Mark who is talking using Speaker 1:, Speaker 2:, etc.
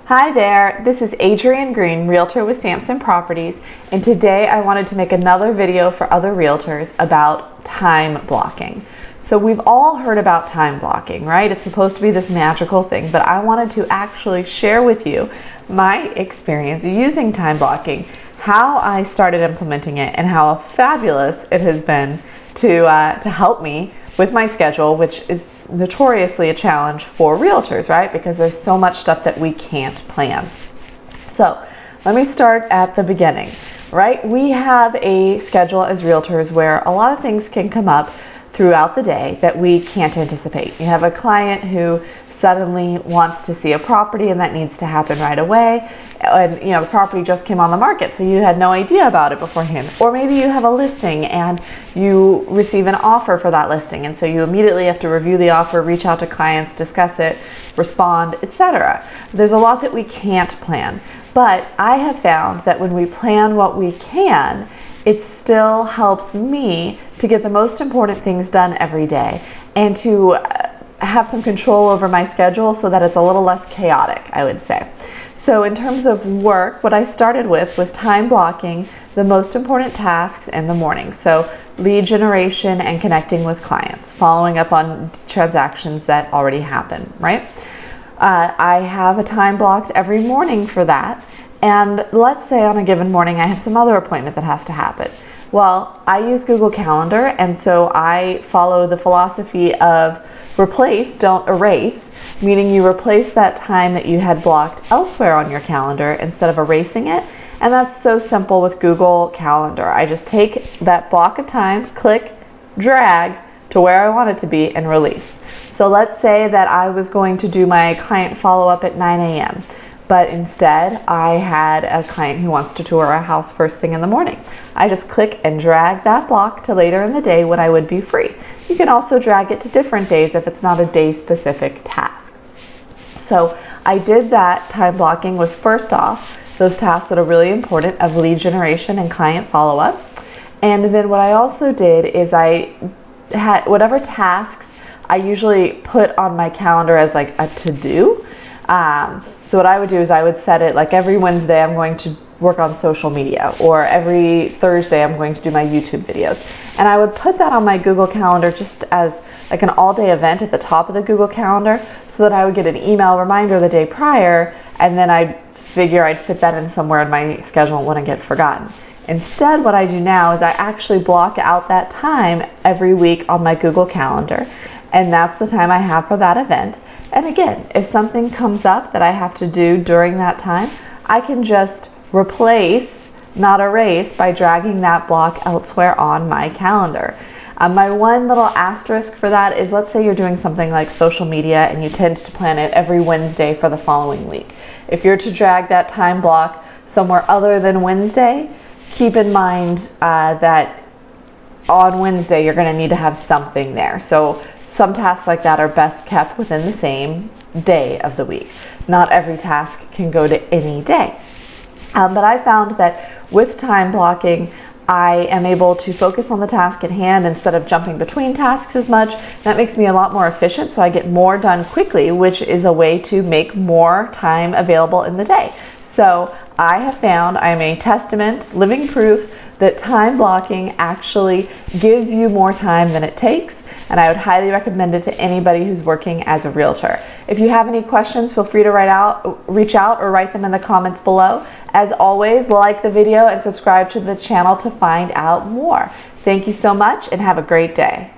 Speaker 1: Hi there, this is Adrienne Green, Realtor with Sampson Properties, and today I wanted to make another video for other realtors about time blocking. So we've all heard about time blocking, right? It's supposed to be this magical thing, but I wanted to actually share with you my experience using time blocking, how I started implementing it, and how fabulous it has been to help me with my schedule, which is notoriously a challenge for realtors, right? Because there's so much stuff that we can't plan. So let me start at the beginning, right? We have a schedule as realtors where a lot of things can come up throughout the day that we can't anticipate. You have a client who suddenly wants to see a property and that needs to happen right away. And the property just came on the market, so you had no idea about it beforehand. Or maybe you have a listing and you receive an offer for that listing, and so you immediately have to review the offer, reach out to clients, discuss it, respond, etc. There's a lot that we can't plan. But I have found that when we plan what we can, it still helps me to get the most important things done every day and to have some control over my schedule so that it's a little less chaotic, I would say. So in terms of work, what I started with was time blocking the most important tasks in the morning. So lead generation and connecting with clients, following up on transactions that already happened, right? I have a time blocked every morning for that. And let's say on a given morning I have some other appointment that has to happen. Well, I use Google Calendar, and so I follow the philosophy of replace, don't erase, meaning you replace that time that you had blocked elsewhere on your calendar instead of erasing it. And that's so simple with Google Calendar. I just take that block of time, click, drag to where I want it to be, and release. So let's say that I was going to do my client follow-up at 9 a.m. But instead, I had a client who wants to tour a house first thing in the morning. I just click and drag that block to later in the day when I would be free. You can also drag it to different days if it's not a day-specific task. So I did that time blocking with, first off, those tasks that are really important of lead generation and client follow-up. And then what I also did is I had whatever tasks I usually put on my calendar as like a to-do. So what I would do is I would set it like every Wednesday I'm going to work on social media, or every Thursday I'm going to do my YouTube videos. And I would put that on my Google Calendar just as like an all-day event at the top of the Google Calendar, so that I would get an email reminder the day prior, and then I'd figure I'd fit that in somewhere in my schedule and wouldn't get forgotten. Instead, what I do now is I actually block out that time every week on my Google Calendar, and that's the time I have for that event. And again, if something comes up that I have to do during that time, I can just replace, not erase, by dragging that block elsewhere on my calendar. My one little asterisk for that is, let's say you're doing something like social media and you tend to plan it every Wednesday for the following week. If you're to drag that time block somewhere other than Wednesday, keep in mind that on Wednesday you're going to need to have something there. So some tasks like that are best kept within the same day of the week. Not every task can go to any day. But I found that with time blocking, I am able to focus on the task at hand instead of jumping between tasks as much. That makes me a lot more efficient, so I get more done quickly, which is a way to make more time available in the day. So I have found, I'm a testament, living proof, that time blocking actually gives you more time than it takes, and I would highly recommend it to anybody who's working as a realtor. If you have any questions, feel free to reach out or write them in the comments below. As always, like the video and subscribe to the channel to find out more. Thank you so much and have a great day.